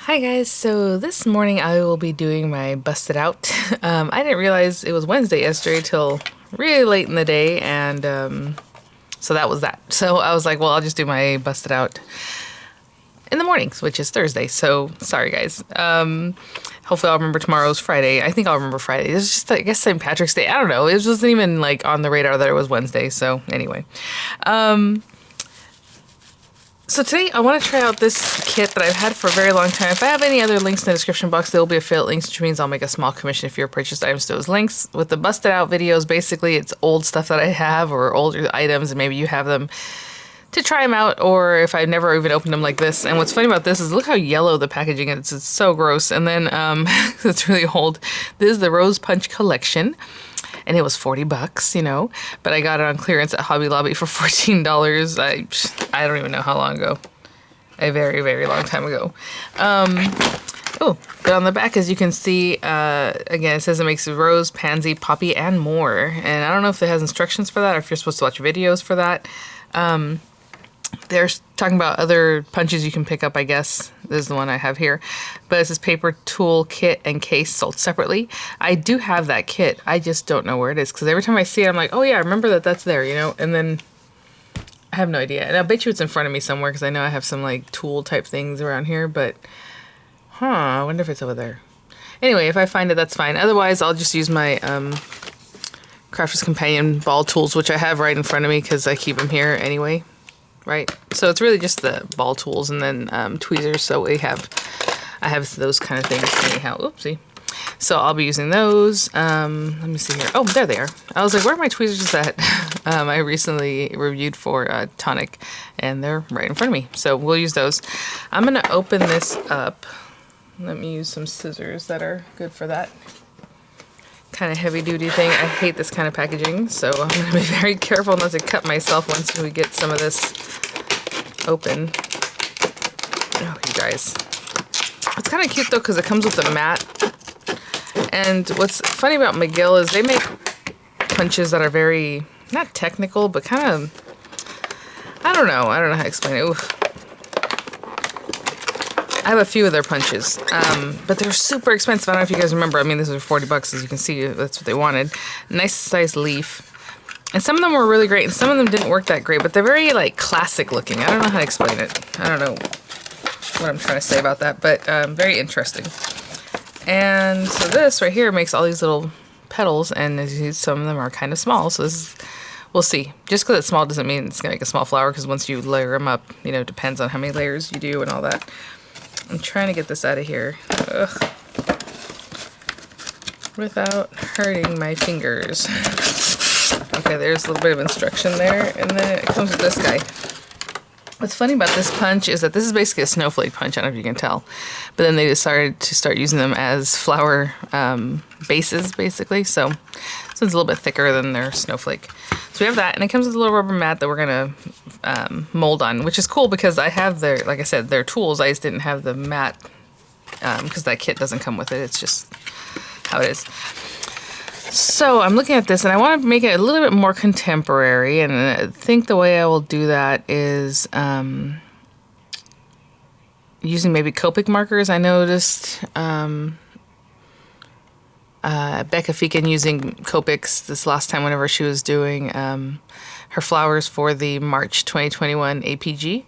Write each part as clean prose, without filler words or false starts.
Hi guys, so this morning I will be doing my busted out. I didn't realize it was Wednesday yesterday till really late in the day, and so that was that. So I was like, well, I'll just do my busted out in the mornings, which is Thursday. So sorry guys. Hopefully I'll remember tomorrow's Friday. I think I'll remember Friday. It's just, I guess, St. Patrick's Day. I don't know. It wasn't even like on the radar that it was Wednesday. So anyway. So today I want to try out this kit that I've had for a very long time. If I have any other links in the description box, there will be affiliate links, which means I'll make a small commission if you're purchased items to those links. With the busted out videos, basically it's old stuff that I have or older items, and maybe you have them to try them out, or if I've never even opened them like this. And what's funny about this is look how yellow the packaging is. It's so gross. And then it's really old. This is the Rose Punch collection. And it was 40 bucks, you know, but I got it on clearance at Hobby Lobby for $14. I don't even know how long ago. A very, very long time ago. Oh, but on the back, as you can see, again, it says it makes rose, pansy, poppy, and more. And I don't know if it has instructions for that or if you're supposed to watch videos for that. They're talking about other punches you can pick up, I guess. This is the one I have here. But it's this paper tool kit and case sold separately. I do have that kit. I just don't know where it is. Because every time I see it, I'm like, oh yeah, I remember that that's there, you know? And then I have no idea. And I bet you it's in front of me somewhere because I know I have some like tool type things around here. But, I wonder if it's over there. Anyway, if I find it, that's fine. Otherwise, I'll just use my Crafter's Companion ball tools, which I have right in front of me because I keep them here anyway. Right, so it's really just the ball tools and then tweezers. So I have those kind of things anyhow. Oopsie. So I'll be using those. Let me see here. Oh, there they are. I was like, where are my tweezers at? I recently reviewed for Tonic, and they're right in front of me. So we'll use those. I'm gonna open this up. Let me use some scissors that are good for that kind of heavy duty thing. I hate this kind of packaging, so I'm going to be very careful not to cut myself once we get some of this open. Oh, you guys. It's kind of cute though because it comes with a mat. And what's funny about McGill is they make punches that are very, not technical, but kind of, I don't know how to explain it. Oof. I have a few of their punches, but they're super expensive. I don't know if you guys remember. I mean, these are 40 bucks, as you can see. That's what they wanted. Nice size leaf. And some of them were really great, and some of them didn't work that great, but they're very, like, classic looking. I don't know how to explain it. I don't know what I'm trying to say about that, but very interesting. And so this right here makes all these little petals, and as you see, some of them are kind of small, so this is, we'll see. Just because it's small doesn't mean it's going to make a small flower, because once you layer them up, you know, it depends on how many layers you do and all that. I'm trying to get this out of here without hurting my fingers. Okay, there's a little bit of instruction there, and then it comes with this guy. What's funny about this punch is that this is basically a snowflake punch. I don't know if you can tell, but then they decided to start using them as flower bases, basically. So this one's a little bit thicker than their snowflake. So we have that, and it comes with a little rubber mat that we're gonna mold on, which is cool because I have their, like I said, their tools. I just didn't have the mat because that kit doesn't come with it. It's just how it is. So I'm looking at this, and I want to make it a little bit more contemporary, and I think the way I will do that is using maybe Copic markers. I noticed Becca Feekin using Copics this last time whenever she was doing her flowers for the March 2021 APG.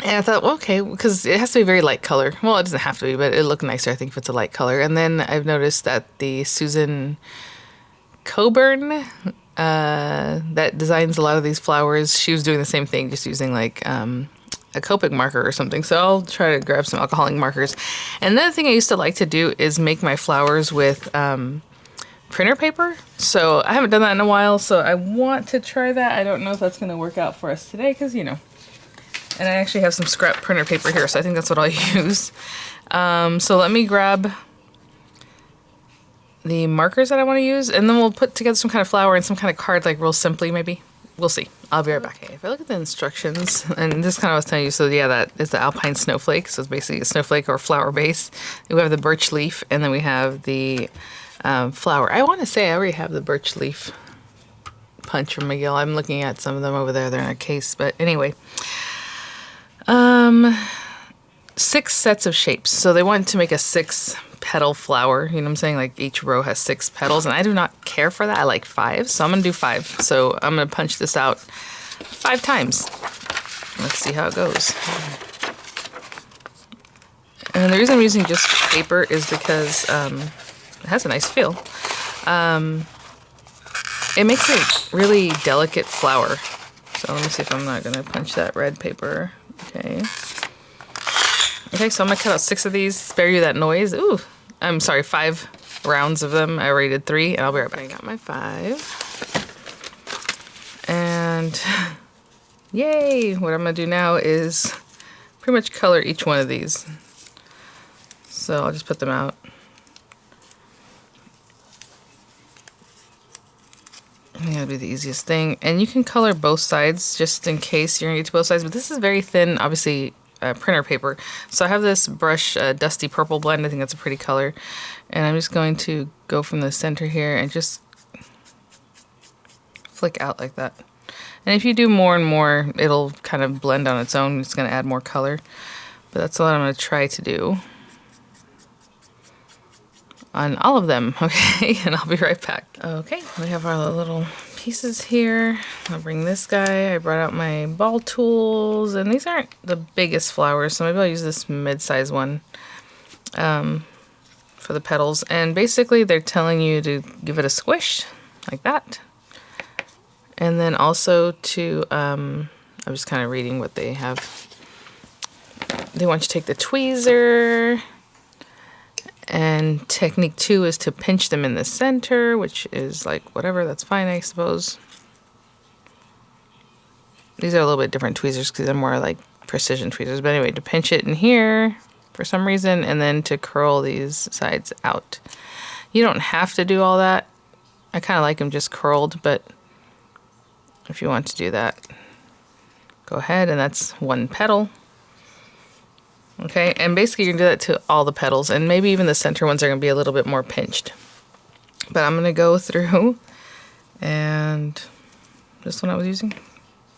And I thought, well, okay, because it has to be very light color. Well, it doesn't have to be, but it'll look nicer, I think, if it's a light color. And then I've noticed that the Susan Coburn that designs a lot of these flowers, she was doing the same thing, just using like a Copic marker or something. So I'll try to grab some alcoholic markers. And another thing I used to like to do is make my flowers with printer paper. So I haven't done that in a while, so I want to try that. I don't know if that's going to work out for us today because, you know. And I actually have some scrap printer paper here, so I think that's what I'll use. So let me grab the markers that I want to use, and then we'll put together some kind of flower and some kind of card, like real simply maybe. We'll see. I'll be right back. Okay, if I look at the instructions, and this kind of was telling you, so yeah, that is the alpine snowflake. So it's basically a snowflake or flower base. We have the birch leaf, and then we have the flower. I want to say I already have the birch leaf punch from McGill. I'm looking at some of them over there. They're in a case, but anyway. 6 sets of shapes. So they want to make a 6 petal flower. You know what I'm saying? Like each row has 6 petals, and I do not care for that. I like 5, so I'm gonna do 5. So I'm gonna punch this out 5 times. Let's see how it goes. And the reason I'm using just paper is because it has a nice feel. It makes a really delicate flower. So let me see if I'm not gonna punch that red paper. Okay. Okay, so I'm gonna cut out 6 of these, spare you that noise. Ooh, I'm sorry, 5 rounds of them. I already did 3, and I'll be right back. I got my 5. And yay! What I'm gonna do now is pretty much color each one of these. So I'll just put them out. I think that'd be the easiest thing. And you can color both sides just in case you're gonna get to both sides, but this is very thin, obviously, printer paper. So I have this brush, Dusty Purple Blend. I think that's a pretty color. And I'm just going to go from the center here and just flick out like that. And if you do more and more, it'll kind of blend on its own. It's gonna add more color. But that's what I'm gonna try to do on all of them, okay? And I'll be right back. Okay, we have our little pieces here. I'll bring this guy. I brought out my ball tools, and these aren't the biggest flowers, so maybe I'll use this mid-size one for the petals. And basically they're telling you to give it a squish, like that. And then also to, I'm just kind of reading what they have. They want you to take the tweezer, and technique 2 is to pinch them in the center, which is like whatever, that's fine, I suppose. These are a little bit different tweezers because they're more like precision tweezers. But anyway, to pinch it in here for some reason, and then to curl these sides out. You don't have to do all that. I kind of like them just curled, but if you want to do that, go ahead, and that's 1 petal. Okay, and basically you're gonna do that to all the petals, and maybe even the center ones are gonna be a little bit more pinched. But I'm gonna go through, and this one I was using,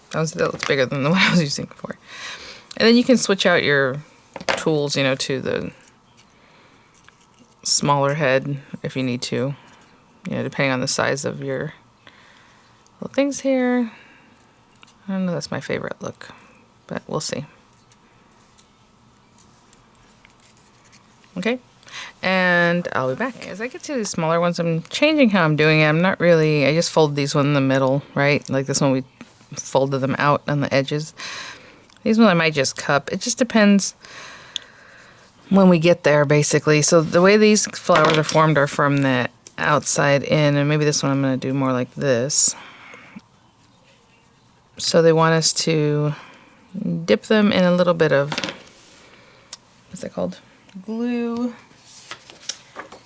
that looks bigger than the one I was using before. And then you can switch out your tools, you know, to the smaller head if you need to, you know, depending on the size of your little things here. I don't know, that's my favorite look, but we'll see. Okay, and I'll be back. As I get to these smaller ones, I'm changing how I'm doing it. I'm not really, I just fold these one in the middle, right? Like this one, we folded them out on the edges. These ones I might just cup. It just depends when we get there, basically. So the way these flowers are from the outside in, and maybe this one I'm gonna do more like this. So they want us to dip them in a little bit of, what's that called? Glue.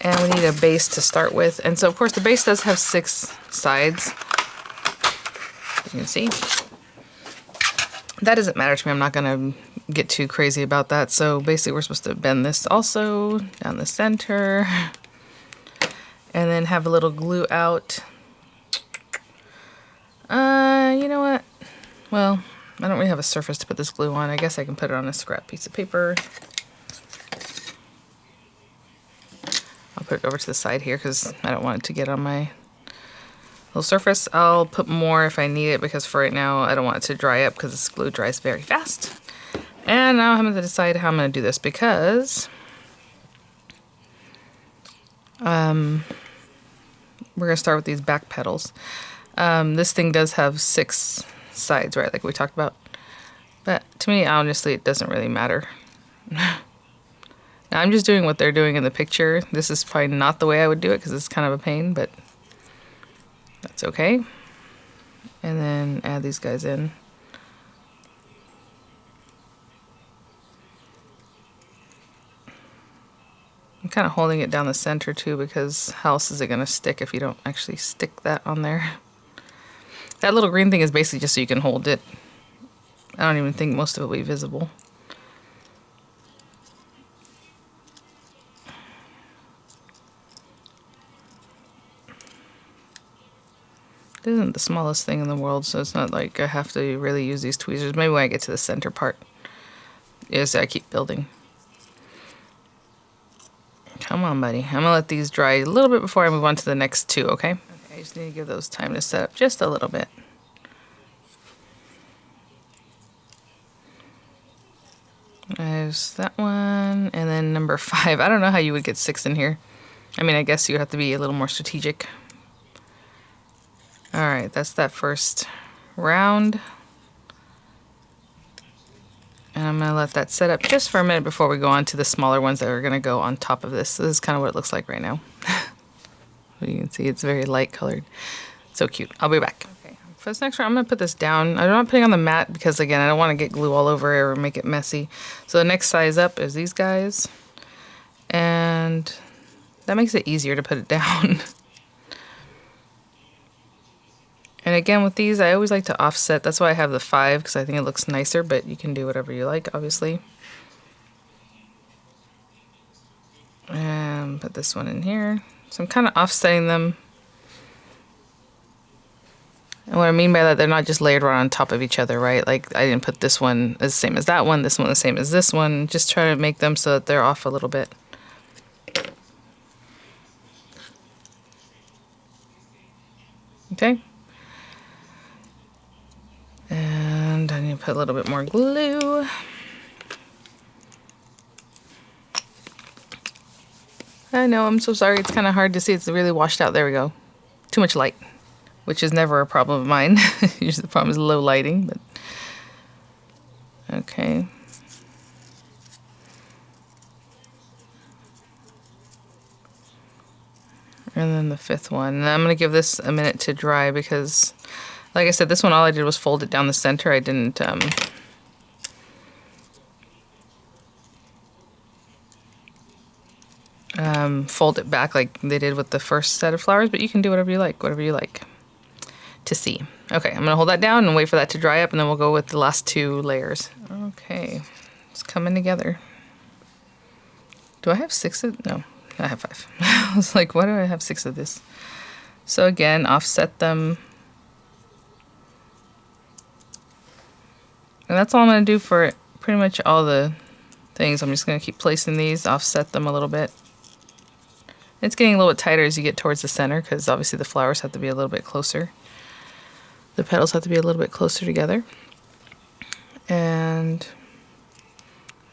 And we need a base to start with. And so of course the base does have 6 sides. You can see. That doesn't matter to me. I'm not gonna get too crazy about that. So basically we're supposed to bend this also down the center. And then have a little glue out. You know what? Well, I don't really have a surface to put this glue on. I guess I can put it on a scrap piece of paper. I'll put it over to the side here because I don't want it to get on my little surface. I'll put more if I need it because for right now I don't want it to dry up because this glue dries very fast. And now I'm going to decide how I'm going to do this because we're going to start with these back petals. This thing does have 6 sides, right, like we talked about. But to me, honestly, it doesn't really matter. Now, I'm just doing what they're doing in the picture. This is probably not the way I would do it because it's kind of a pain, but that's okay. And then add these guys in. I'm kind of holding it down the center too because how else is it going to stick if you don't actually stick that on there? That little green thing is basically just so you can hold it. I don't even think most of it will be visible. This isn't the smallest thing in the world, so it's not like I have to really use these tweezers. Maybe when I get to the center part, is I keep building. Come on, buddy. I'm gonna let these dry a little bit before I move on to the next two, okay? Okay, I just need to give those time to set up just a little bit. There's that one, and then number 5. I don't know how you would get 6 in here. I mean, I guess you have to be a little more strategic. All right, that's that first round. And I'm gonna let that set up just for a minute before we go on to the smaller ones that are gonna go on top of this. So this is kind of what it looks like right now. You can see it's very light colored. So cute. I'll be back. Okay, for this next round, I'm gonna put this down. I'm not putting on the mat because again, I don't wanna get glue all over it or make it messy. So the next size up is these guys. And that makes it easier to put it down. And again, with these, I always like to offset. That's why I have the 5, because I think it looks nicer, but you can do whatever you like, obviously. And put this one in here. So I'm kind of offsetting them. And what I mean by that, they're not just layered right on top of each other, right? Like, I didn't put this one as the same as that one, this one the same as this one. Just try to make them so that they're off a little bit. Okay. And I need to put a little bit more glue. I know, I'm so sorry. It's kind of hard to see. It's really washed out. There we go. Too much light, which is never a problem of mine. Usually the problem is low lighting, but okay. And then the 5th one. And I'm going to give this a minute to dry because, like I said, this one all I did was fold it down the center. I didn't fold it back like they did with the first set of flowers, but you can do whatever you like to see. Okay, I'm gonna hold that down and wait for that to dry up, and then we'll go with the last 2 layers. Okay, it's coming together. Do I have 6 of? No, I have 5. I was like, why do I have 6 of this? So again, offset them. And that's all I'm gonna do for pretty much all the things. I'm just gonna keep placing these, offset them a little bit. It's getting a little bit tighter as you get towards the center because obviously the flowers have to be a little bit closer. The petals have to be a little bit closer together. And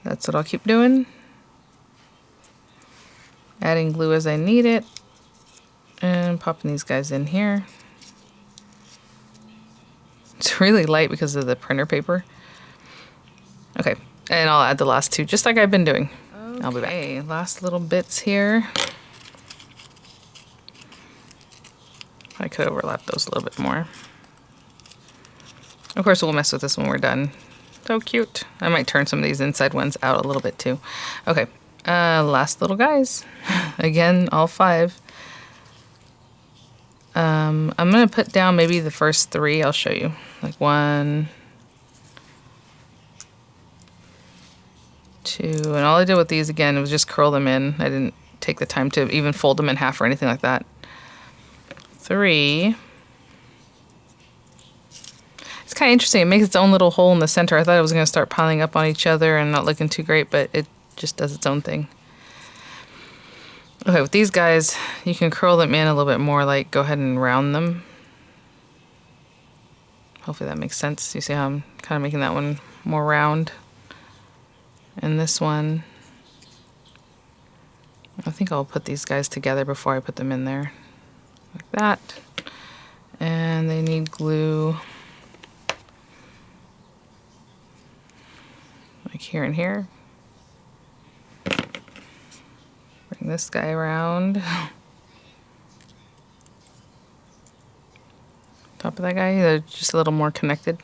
that's what I'll keep doing. Adding glue as I need it. And popping these guys in here. It's really light because of the printer paper. Okay, and I'll add the last 2 just like I've been doing. Okay, I'll be back. Last little bits here. I could overlap those a little bit more. Of course, we'll mess with this when we're done. So cute. I might turn some of these inside ones out a little bit too. Okay, last little guys. Again, all 5. I'm gonna put down maybe the first 3. I'll show you. Like 1, 2, and all I did with these again was just curl them in. I didn't take the time to even fold them in half or anything like that. 3. It's kind of interesting. It makes its own little hole in the center. I thought it was going to start piling up on each other and not looking too great, but it just does its own thing. Okay, with these guys, you can curl them in a little bit more, like go ahead and round them. Hopefully that makes sense. You see how I'm kind of making that one more round? And this one, I think I'll put these guys together before I put them in there. Like that. And they need glue. Like here and here. Bring this guy around. Top of that guy, they're just a little more connected.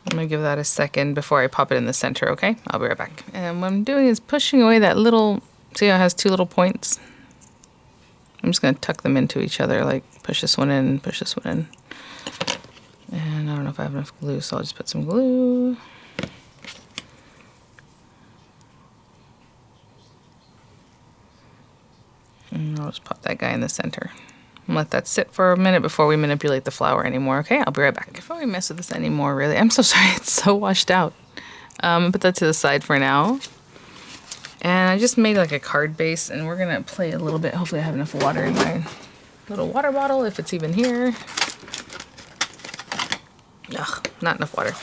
I'm gonna give that a second before I pop it in the center, okay? I'll be right back. And what I'm doing is pushing away that little, see how it has 2 little points? I'm just gonna tuck them into each other, like push this one in, push this one in. And I don't know if I have enough glue, so I'll just put some glue. And I'll just pop that guy in the center. And let that sit for a minute before we manipulate the flower anymore, okay? I'll be right back. Before we mess with this anymore, really, I'm so sorry, it's so washed out. Put that to the side for now. And I just made like a card base, and we're gonna play a little bit. Hopefully I have enough water in my little water bottle, if it's even here. Ugh, not enough water.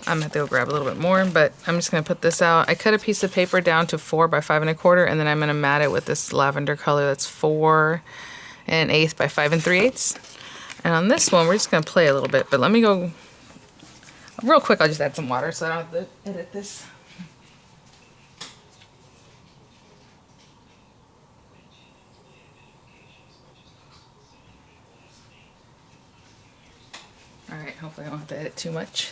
I'm gonna have to go grab a little bit more, but I'm just gonna put this out. I cut a piece of paper down to 4 by 5 1/4, and then I'm gonna mat it with this lavender color that's 4 1/8 by 5 3/8. And on this one, we're just gonna play a little bit, but let me go real quick. I'll just add some water so I don't have to edit this. All right, hopefully I don't have to edit too much.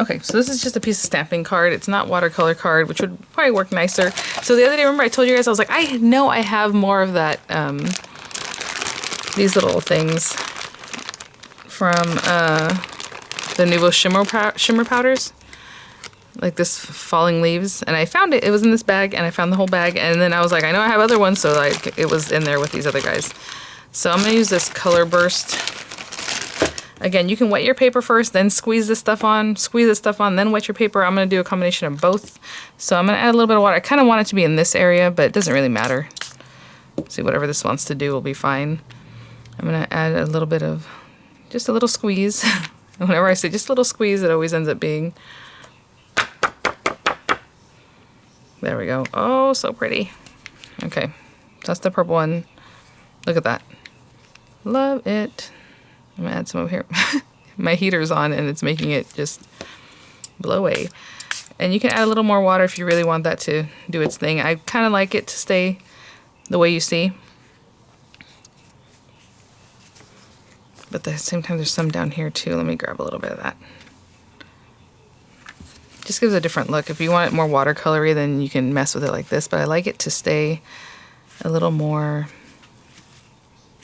Okay, so this is just a piece of stamping card. It's not watercolor card, which would probably work nicer. So the other day, remember I told you guys, I was like, I know I have more of that, these little things from the Nouveau Shimmer powders. Like this falling leaves. And I found it, it was in this bag, and I found the whole bag. And then I was like, I know I have other ones, so like it was in there with these other guys. So I'm gonna use this Color Burst. Again, you can wet your paper first, then squeeze this stuff on, then wet your paper. I'm gonna do a combination of both. So I'm gonna add a little bit of water. I kind of want it to be in this area, but it doesn't really matter. See, whatever this wants to do will be fine. I'm gonna add a little bit of, just a little squeeze. And whenever I say just a little squeeze, it always ends up being, there we go. Oh, so pretty. Okay, that's the purple one. Look at that. Love it. I'm gonna add some over here. My heater's on and it's making it just blow away. And you can add a little more water if you really want that to do its thing. I kind of like it to stay the way you see. But at the same time, there's some down here too. Let me grab a little bit of that. Just gives a different look. If you want it more watercolory, then you can mess with it like this. But I like it to stay a little more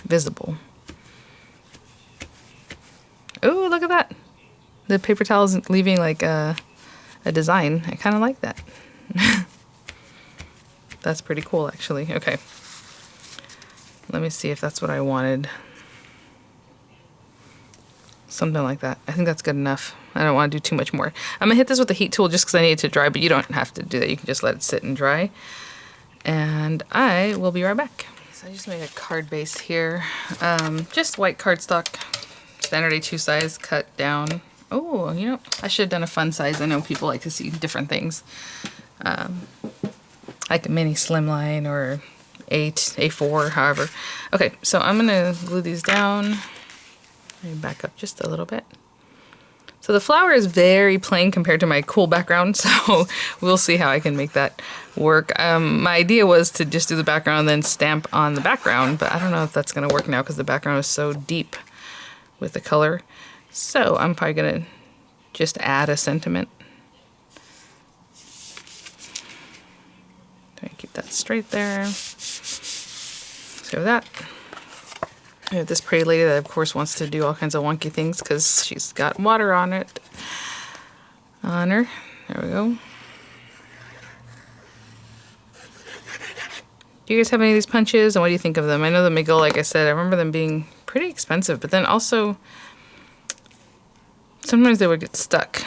visible. Oh, look at that. The paper towel is leaving like a design. I kind of like that. That's pretty cool, actually. Okay. Let me see if that's what I wanted. Something like that. I think that's good enough. I don't want to do too much more. I'm going to hit this with the heat tool just because I need it to dry, but you don't have to do that. You can just let it sit and dry. And I will be right back. So I just made a card base here. Just white cardstock. Standard A2 size, cut down. Oh, you know, I should have done a fun size. I know people like to see different things. Like a mini slimline or A4, however. Okay, so I'm gonna glue these down. Let me back up just a little bit. So the flower is very plain compared to my cool background, so we'll see how I can make that work. My idea was to just do the background and then stamp on the background, but I don't know if that's gonna work now because the background is so deep with the color. So I'm probably gonna just add a sentiment. Try and keep that straight there. So that. I have this pretty lady that of course wants to do all kinds of wonky things because she's got water on it. On her. There we go. Do you guys have any of these punches and what do you think of them? I know the McGill, like I said, I remember them being pretty expensive, but then also sometimes they would get stuck.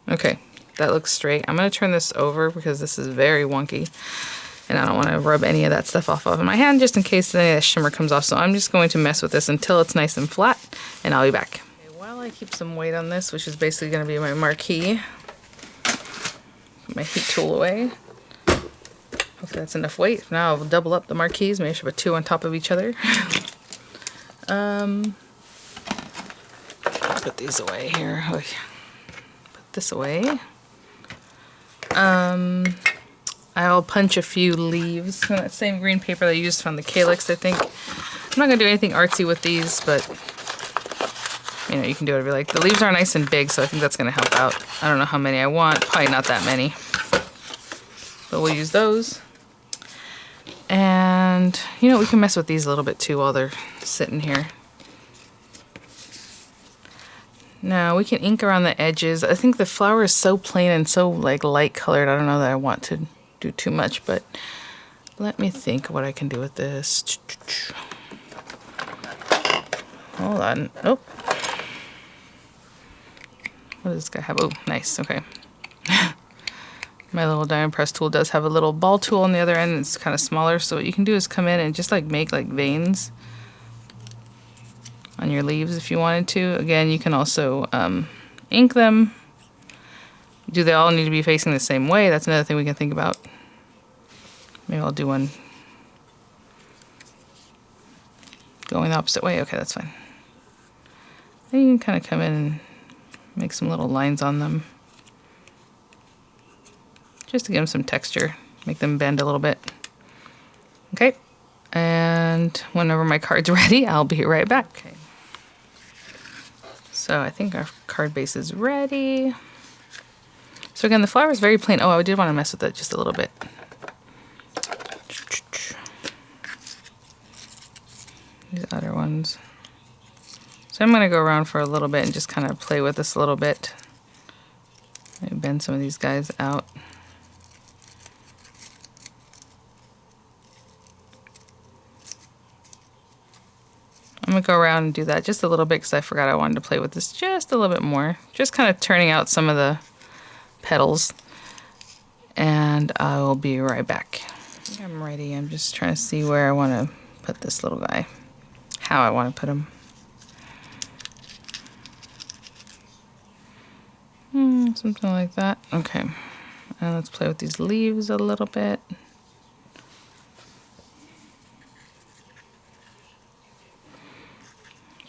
Okay, that looks straight. I'm gonna turn this over because this is very wonky and I don't want to rub any of that stuff off of my hand just in case any of that shimmer comes off. So I'm just going to mess with this until it's nice and flat and I'll be back. Okay, while I keep some weight on this, which is basically gonna be my marquee, put my heat tool away. Hopefully that's enough weight. Now I'll double up the marquees. Maybe I should put 2 on top of each other. Put these away here. Put this away. I'll punch a few leaves from that same green paper that I used from the calyx, I think. I'm not going to do anything artsy with these, but you know, you can do whatever you like. The leaves are nice and big, so I think that's going to help out. I don't know how many I want. Probably not that many. But we'll use those. And, you know, we can mess with these a little bit too while they're sitting here. Now, we can ink around the edges. I think the flower is so plain and so, like, light colored. I don't know that I want to do too much, but let me think what I can do with this. Hold on. Oh. What does this guy have? Oh, nice. Okay. My little diamond press tool does have a little ball tool on the other end. It's kind of smaller, so what you can do is come in and just like make like veins on your leaves if you wanted to. Again, you can also ink them. Do they all need to be facing the same way? That's another thing we can think about. Maybe I'll do one going the opposite way. Okay, that's fine. Then you can kind of come in and make some little lines on them, just to give them some texture, make them bend a little bit. Okay, and whenever my card's ready, I'll be right back. Okay. So I think our card base is ready. So again, the flower is very plain. Oh, I did want to mess with it just a little bit. These other ones. So I'm going to go around for a little bit and just kind of play with this a little bit. Maybe bend some of these guys out. I'm going to go around and do that just a little bit because I forgot I wanted to play with this just a little bit more. Just kind of turning out some of the petals. And I will be right back. I think I'm ready. I'm just trying to see where I want to put this little guy. How I want to put him. Something like that. Okay. And let's play with these leaves a little bit.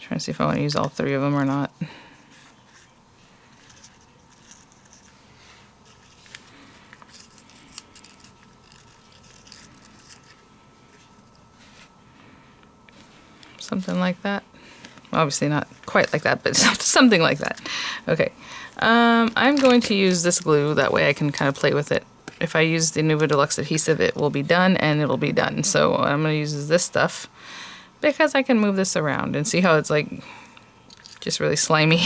Trying to see if I want to use all three of them or not. Something like that. Obviously not quite like that, but something like that. Okay. I'm going to use this glue. That way I can kind of play with it. If I use the Nuvo Deluxe adhesive, it will be done and it'll be done. So what I'm going to use is this stuff because I can move this around and see how it's like just really slimy.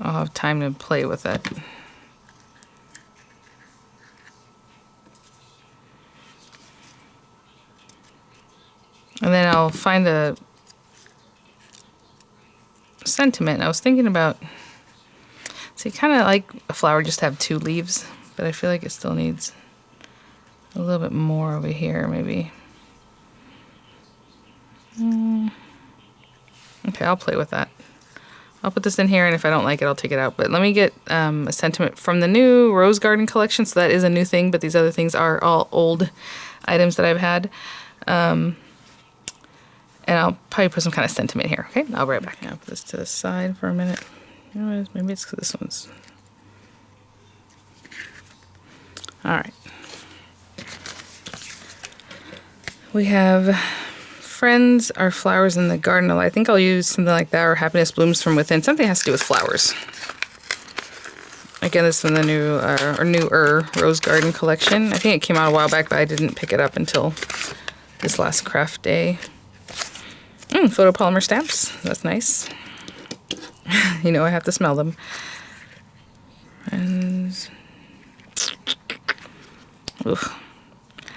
I'll have time to play with it. And then I'll find a sentiment. I was thinking about, see, kind of like a flower just have two leaves, but I feel like it still needs a little bit more over here, maybe. Okay, I'll play with that. I'll put this in here, and if I don't like it, I'll take it out. But let me get a sentiment from the new Rose Garden collection. So that is a new thing, but these other things are all old items that I've had. And I'll probably put some kind of sentiment here. Okay, I'll be right back. Now put this to the side for a minute. You know what, maybe it's because this one's... All right. We have Friends Are Flowers in the Garden. I think I'll use something like that, or Happiness Blooms from Within. Something has to do with flowers. Again, this is from the new, or newer Rose Garden collection. I think it came out a while back, but I didn't pick it up until this last craft day. Photopolymer stamps. That's nice. You know I have to smell them. And... Oof.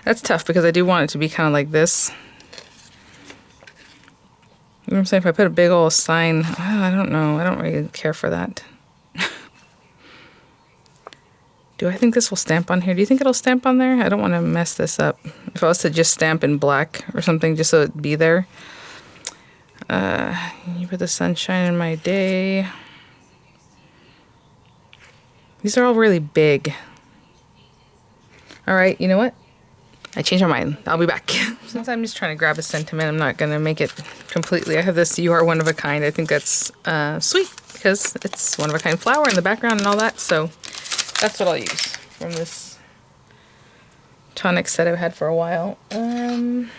That's tough because I do want it to be kind of like this. You know what I'm saying? If I put a big old sign, I don't know. I don't really care for that. Do I think this will stamp on here? Do you think it'll stamp on there? I don't want to mess this up. If I was to just stamp in black or something just so it'd be there. You put the sunshine in my day. These are all really big. All right, you know what? I changed my mind. I'll be back. Since I'm just trying to grab a sentiment, I'm not going to make it completely. I have this You Are One of a Kind. I think that's sweet because it's one of a kind flower in the background and all that. So that's what I'll use from this tonic set I've had for a while. And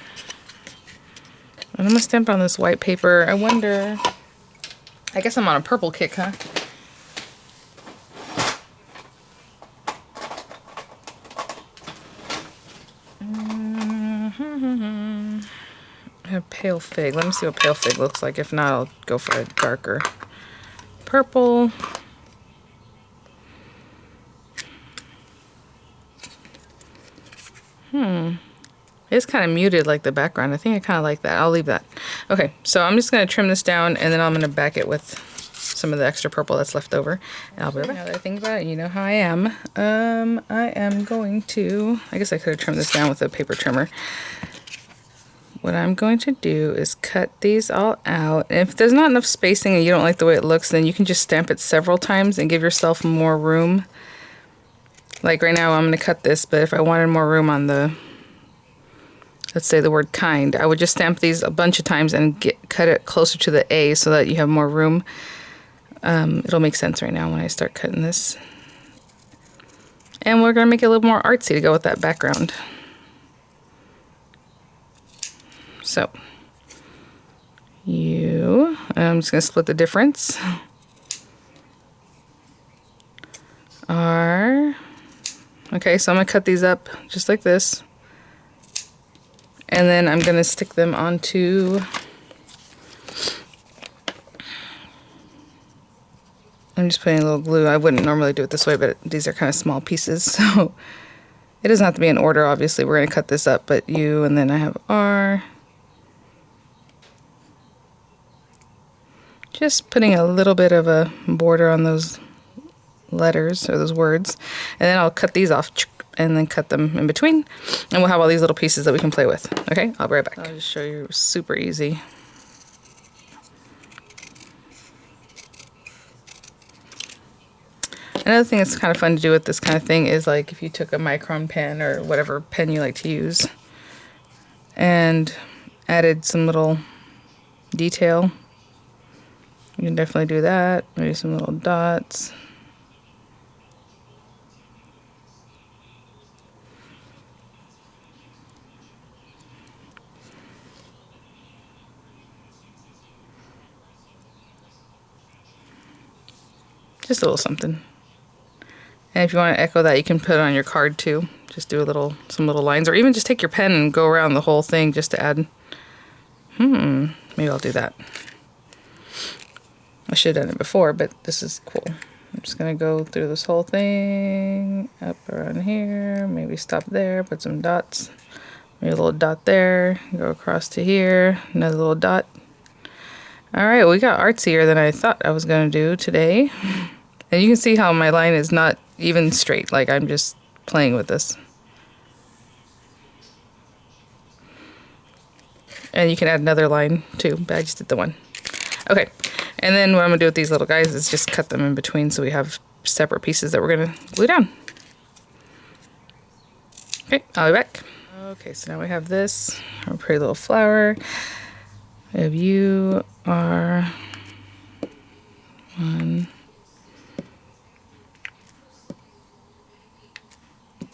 I'm going to stamp on this white paper. I wonder... I guess I'm on a purple kick, huh? I have pale fig. Let me see what pale fig looks like. If not, I'll go for a darker purple. It's kind of muted like the background. I think I kind of like that. I'll leave that. Okay, so I'm just going to trim this down and then I'm going to back it with some of the extra purple that's left over. And I'll be right back. Now that I think about it, you know how I am. I am going to, I guess I could have trimmed this down with a paper trimmer. What I'm going to do is cut these all out. And if there's not enough spacing and you don't like the way it looks, then you can just stamp it several times and give yourself more room. Like right now I'm going to cut this, but if I wanted more room on the, let's say the word kind, I would just stamp these a bunch of times and cut it closer to the A so that you have more room. It'll make sense right now when I start cutting this. And we're going to make it a little more artsy to go with that background. So, I'm just going to split the difference. Okay, so I'm going to cut these up just like this. And then I'm going to stick them onto, I'm just putting a little glue. I wouldn't normally do it this way, but these are kind of small pieces, so it doesn't have to be in order, obviously. We're going to cut this up, but U, and then I have R. Just putting a little bit of a border on those letters or those words. And then I'll cut these off and then cut them in between. And we'll have all these little pieces that we can play with. Okay, I'll be right back. I'll just show you super easy. Another thing that's kind of fun to do with this kind of thing is like if you took a micron pen or whatever pen you like to use and added some little detail. You can definitely do that. Maybe some little dots. Just a little something. And if you want to echo that, you can put it on your card too. Just do some little lines, or even just take your pen and go around the whole thing just to add. Maybe I'll do that. I should have done it before, but this is cool. I'm just going to go through this whole thing, up around here, maybe stop there, put some dots, maybe a little dot there, go across to here, another little dot. Alright, we got artsier than I thought I was going to do today. And you can see how my line is not even straight, like I'm just playing with this. And you can add another line too, but I just did the one. Okay. And then what I'm going to do with these little guys is just cut them in between so we have separate pieces that we're going to glue down. Okay, I'll be back. Okay, so now we have this, our pretty little flower. We have U, R, 1.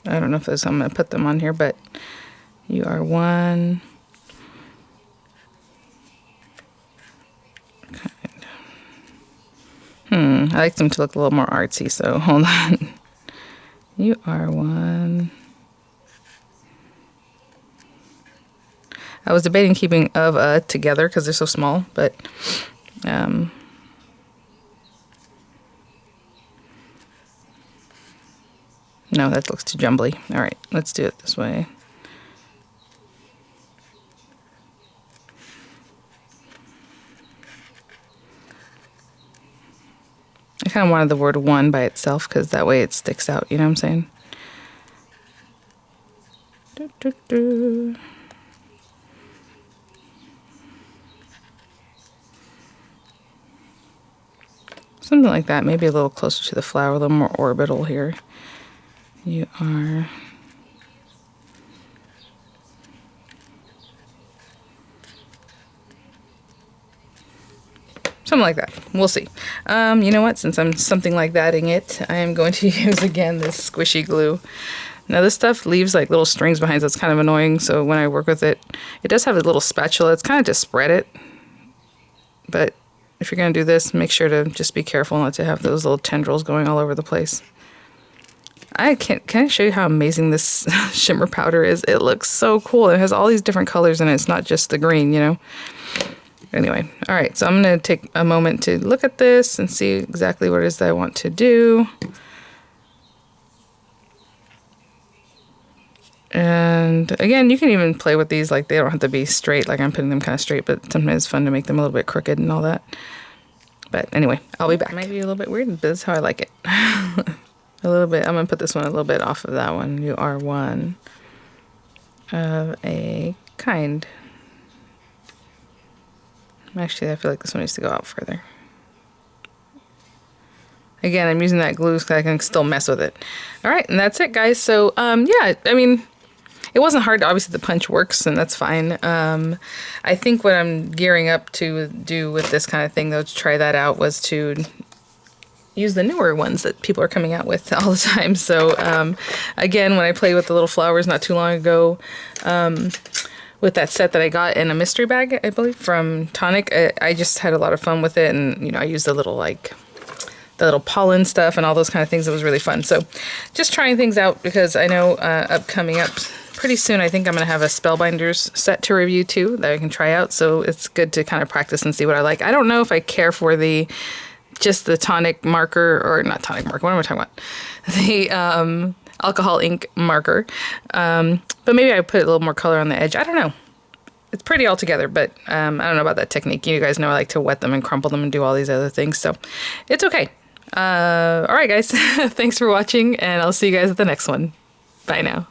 I don't know if I'm going to put them on here, but U, R, 1. I like them to look a little more artsy, so hold on. You are one. I was debating keeping of together because they're so small, but no, that looks too jumbly. All right, let's do it this way. I kind of wanted the word one by itself because that way it sticks out, you know what I'm saying? Something like that, maybe a little closer to the flower, a little more orbital here. You are... something like that. We'll see. You know what? Since I'm something like thatting it, I am going to use again this squishy glue. Now this stuff leaves like little strings behind, so it's kind of annoying. So when I work with it, it does have a little spatula. It's kind of to spread it. But if you're going to do this, make sure to just be careful not to have those little tendrils going all over the place. Can I show you how amazing this shimmer powder is? It looks so cool. It has all these different colors in it. It's not just the green, you know. Anyway, all right, so I'm going to take a moment to look at this and see exactly what it is that I want to do. And again, you can even play with these, like they don't have to be straight, like I'm putting them kind of straight, but sometimes it's fun to make them a little bit crooked and all that. But anyway, I'll be back. It might be a little bit weird, but this is how I like it. A little bit. I'm going to put this one a little bit off of that one. You are one of a kind. Actually, I feel like this one needs to go out further. Again, I'm using that glue so I can still mess with it. All right, and that's it, guys. So, yeah, I mean, it wasn't hard. Obviously, the punch works, and that's fine. I think what I'm gearing up to do with this kind of thing, though, to try that out, was to use the newer ones that people are coming out with all the time. So, again, when I played with the little flowers not too long ago, with that set that I got in a mystery bag, I believe, from Tonic, I just had a lot of fun with it, and, you know, I used the little, like, the little pollen stuff and all those kind of things. It was really fun. So just trying things out, because I know coming up pretty soon, I think I'm going to have a Spellbinders set to review too that I can try out. So it's good to kind of practice and see what I like. I don't know if I care for just the tonic marker, or not tonic marker. What am I talking about? The alcohol ink marker. But maybe I put a little more color on the edge. I don't know. It's pretty all together, but I don't know about that technique. You guys know I like to wet them and crumple them and do all these other things. So it's okay. All right, guys. Thanks for watching, and I'll see you guys at the next one. Bye now.